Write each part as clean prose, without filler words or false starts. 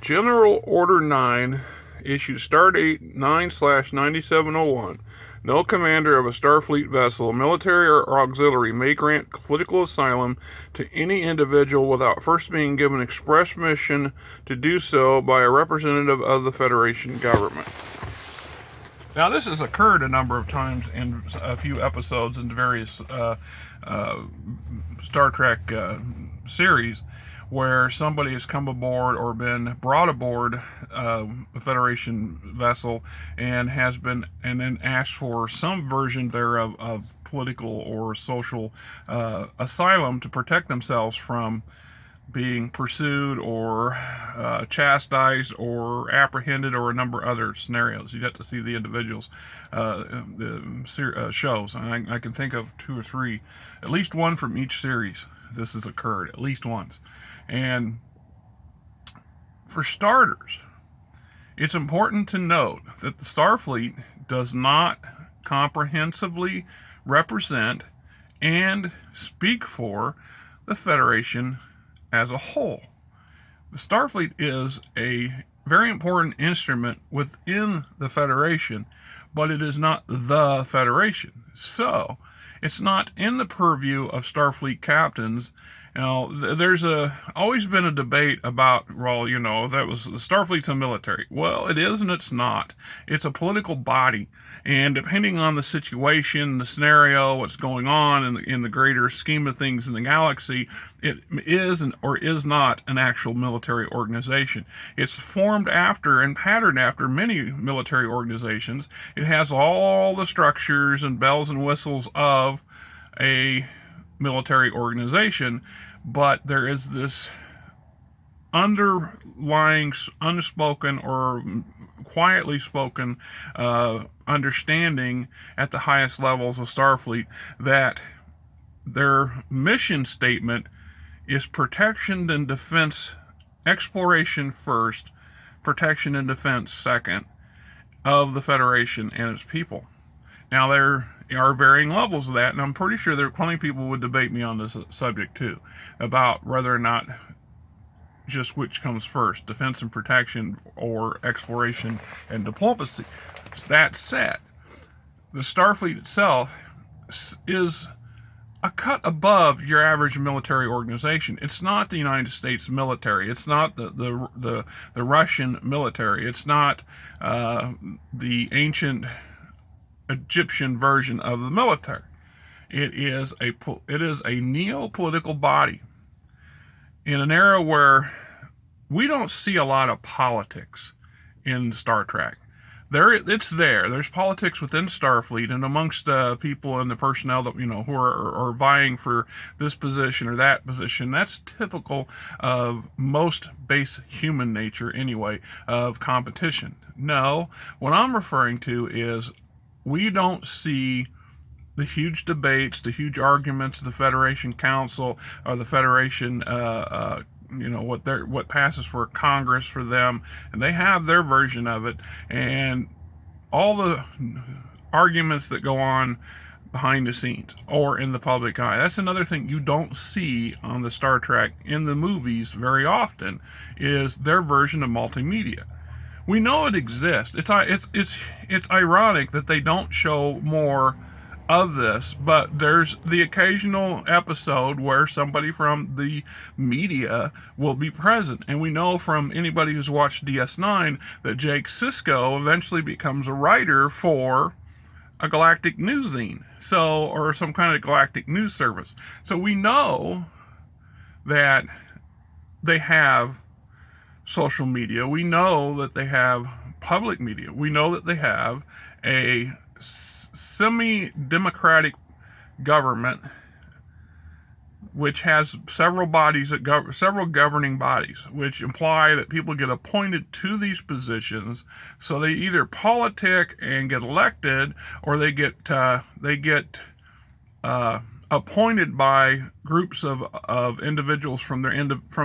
General Order 9, issued Stardate 9/9701. No commander of a Starfleet vessel, military or auxiliary, may grant political asylum to any individual without first being given express permission to do so by a representative of the Federation government. Now, this has occurred a number of times in a few episodes in various Star Trek series, where somebody has come aboard or been brought aboard a Federation vessel and then asked for some version thereof of political or social asylum to protect themselves from being pursued or chastised or apprehended, or a number of other scenarios. You get to see the individuals, the shows. And I can think of two or three, at least one from each series. This has occurred at least once. And for starters, it's important to note that the Starfleet does not comprehensively represent and speak for the Federation as a whole. The Starfleet is a very important instrument within the Federation, but it is not the Federation. So, it's not in the purview of Starfleet captains. There's always been a debate about, that was Starfleet's a military. Well, it is and it's not. It's a political body, and depending on the situation, the scenario, what's going on in the greater scheme of things in the galaxy, it is or is not an actual military organization. It's formed after and patterned after many military organizations. It has all the structures and bells and whistles of a military organization, but there is this underlying, unspoken or quietly spoken understanding at the highest levels of Starfleet that their mission statement is protection and defense, exploration first, protection and defense second, of the Federation and its people. Now, there are varying levels of that, and I'm pretty sure there are plenty of people who would debate me on this subject too, about whether or not just which comes first, defense and protection or exploration and diplomacy. That said, the Starfleet itself is a cut above your average military organization. It's not the United States military. It's not the Russian military. It's not the ancient Egyptian version of the military. It is a neo-political body in an era where we don't see a lot of politics in Star Trek. It's there. There's politics within Starfleet and amongst people and the personnel that who are vying for this position or that position. That's typical of most base human nature, anyway, of competition. No, what I'm referring to is we don't see the huge debates, the huge arguments of the Federation Council or the Federation, what passes for Congress for them, and they have their version of it, and all the arguments that go on behind the scenes or in the public eye. That's another thing you don't see on the Star Trek in the movies very often, is their version of multimedia. We know it exists. It's ironic that they don't show more of this, but there's the occasional episode where somebody from the media will be present, and we know from anybody who's watched DS9 that Jake Sisko eventually becomes a writer for a galactic news zine, or some kind of galactic news service. So we know that they have social media. We know that they have public media. We know that they have a semi-democratic government which has several bodies several governing bodies, which imply that people get appointed to these positions. So they either politic and get elected, or they get appointed by groups of individuals from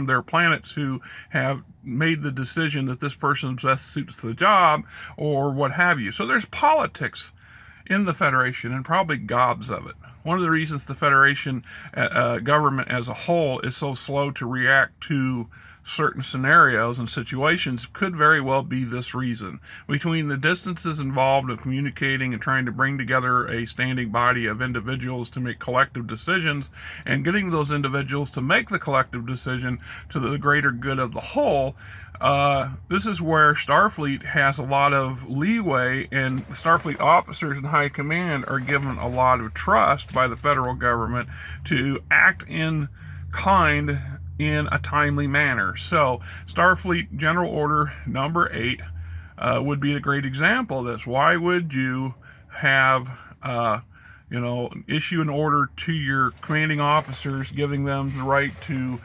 their planets who have made the decision that this person best suits the job, or what have you. So there's politics in the Federation, and probably gobs of it. One of the reasons the Federation government as a whole is so slow to react to certain scenarios and situations could very well be this reason. Between the distances involved of communicating and trying to bring together a standing body of individuals to make collective decisions, and getting those individuals to make the collective decision to the greater good of the whole, this is where Starfleet has a lot of leeway, and Starfleet officers in high command are given a lot of trust by the federal government to act in kind in a timely manner. So Starfleet General Order number 8 would be a great example of this. Why would you have issue an order to your commanding officers, giving them the right to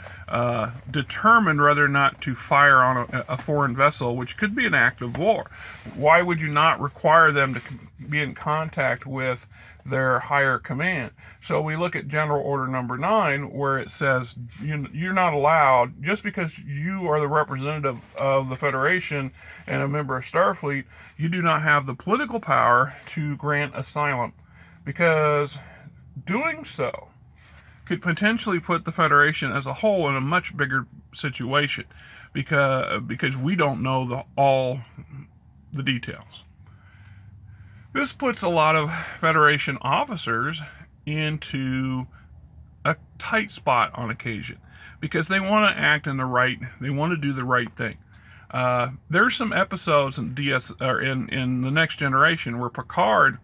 determine whether or not to fire on a foreign vessel, which could be an act of war? Why would you not require them to be in contact with their higher command? So we look at General Order number 9, where it says you're not allowed, just because you are the representative of the Federation and a member of Starfleet, you do not have the political power to grant asylum, because doing so could potentially put the Federation as a whole in a much bigger situation, because we don't know all the details. This puts a lot of Federation officers into a tight spot on occasion, because they want to act they want to do the right thing. There's some episodes in in The Next Generation where Picard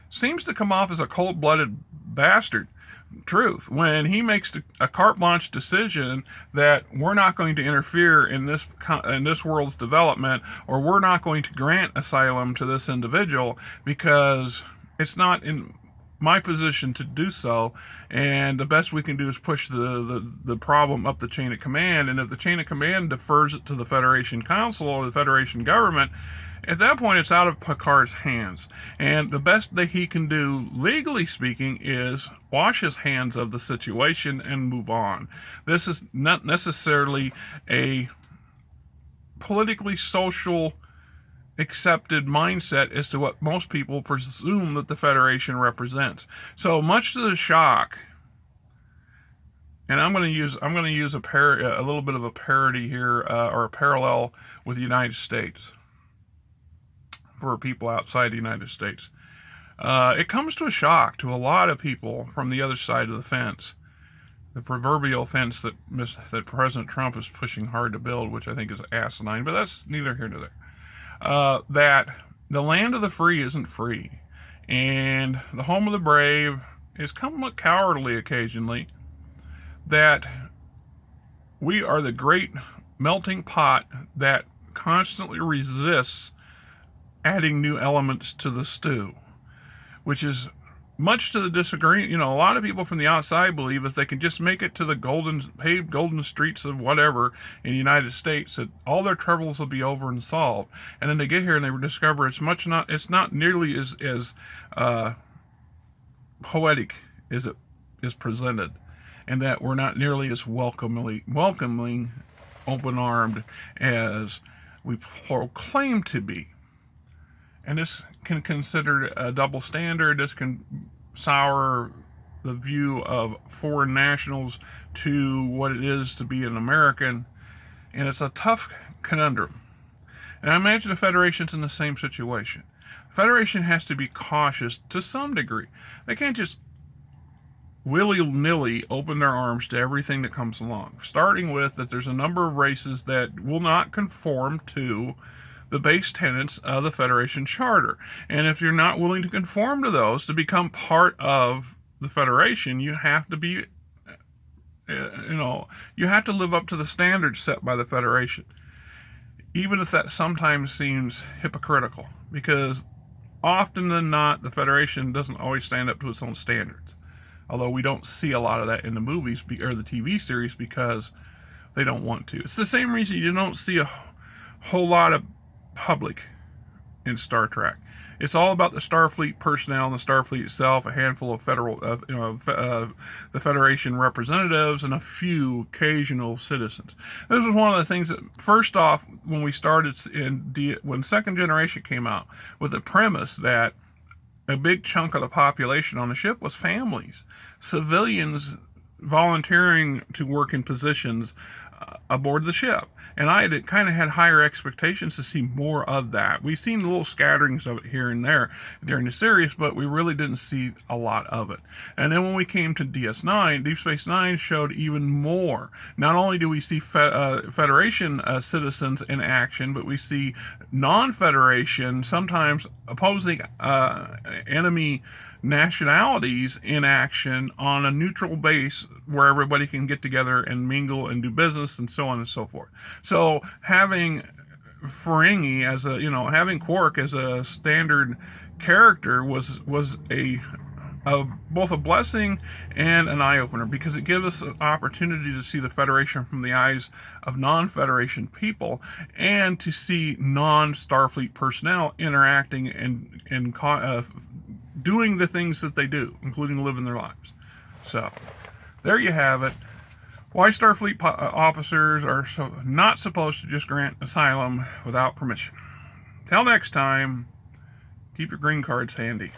seems to come off as a cold-blooded bastard. Truth, when he makes a carte blanche decision that we're not going to interfere in this world's development, or we're not going to grant asylum to this individual because it's not in my position to do so, and the best we can do is push the problem up the chain of command. And if the chain of command defers it to the Federation Council or the Federation government, at that point it's out of Picard's hands, and the best that he can do, legally speaking, is wash his hands of the situation and move on. This is not necessarily a politically social accepted mindset as to what most people presume that the Federation represents. So much to the shock, and I'm going to use a little bit of a parody here, or a parallel with the United States for people outside the United States. It comes to a shock to a lot of people from the other side of the fence, the proverbial fence that President Trump is pushing hard to build, which I think is asinine, but that's neither here nor there. That the land of the free isn't free, and the home of the brave is somewhat cowardly occasionally, that we are the great melting pot that constantly resists adding new elements to the stew, which is much to the disagreement. A lot of people from the outside believe if they can just make it to the paved golden streets of whatever in the United States, that all their troubles will be over and solved. And then they get here and they discover it's not nearly as poetic as it is presented, and that we're not nearly as welcoming, open-armed as we proclaim to be. And this can consider a double standard. This can sour the view of foreign nationals to what it is to be an American. And it's a tough conundrum. And I imagine the Federation's in the same situation. The Federation has to be cautious to some degree. They can't just willy-nilly open their arms to everything that comes along. Starting with that there's a number of races that will not conform to the base tenets of the Federation Charter. And if you're not willing to conform to those to become part of the Federation, you have to be, you have to live up to the standards set by the Federation. Even if that sometimes seems hypocritical, because often than not, the Federation doesn't always stand up to its own standards. Although we don't see a lot of that in the movies or the TV series, because they don't want to. It's the same reason you don't see a whole lot of public in Star Trek. It's all about the Starfleet personnel and the Starfleet itself, a handful of the Federation representatives, and a few occasional citizens. This was one of the things that, first off, when we started when Second Generation came out, with the premise that a big chunk of the population on the ship was families, civilians volunteering to work in positions aboard the ship. And I had kind of had higher expectations to see more of that. We've seen little scatterings of it here and there during the series, but we really didn't see a lot of it. And then when we came to DS9, Deep Space Nine showed even more. Not only do we see Federation citizens in action, but we see non-Federation, sometimes opposing enemy nationalities in action on a neutral base where everybody can get together and mingle and do business and so on and so forth. So having Ferengi as a, having Quark as a standard character was a both a blessing and an eye-opener, because it gives us an opportunity to see the Federation from the eyes of non-Federation people, and to see non-Starfleet personnel interacting and doing the things that they do, including living their lives. So, there you have it. Why Starfleet officers are not supposed to just grant asylum without permission. Till next time, keep your green cards handy.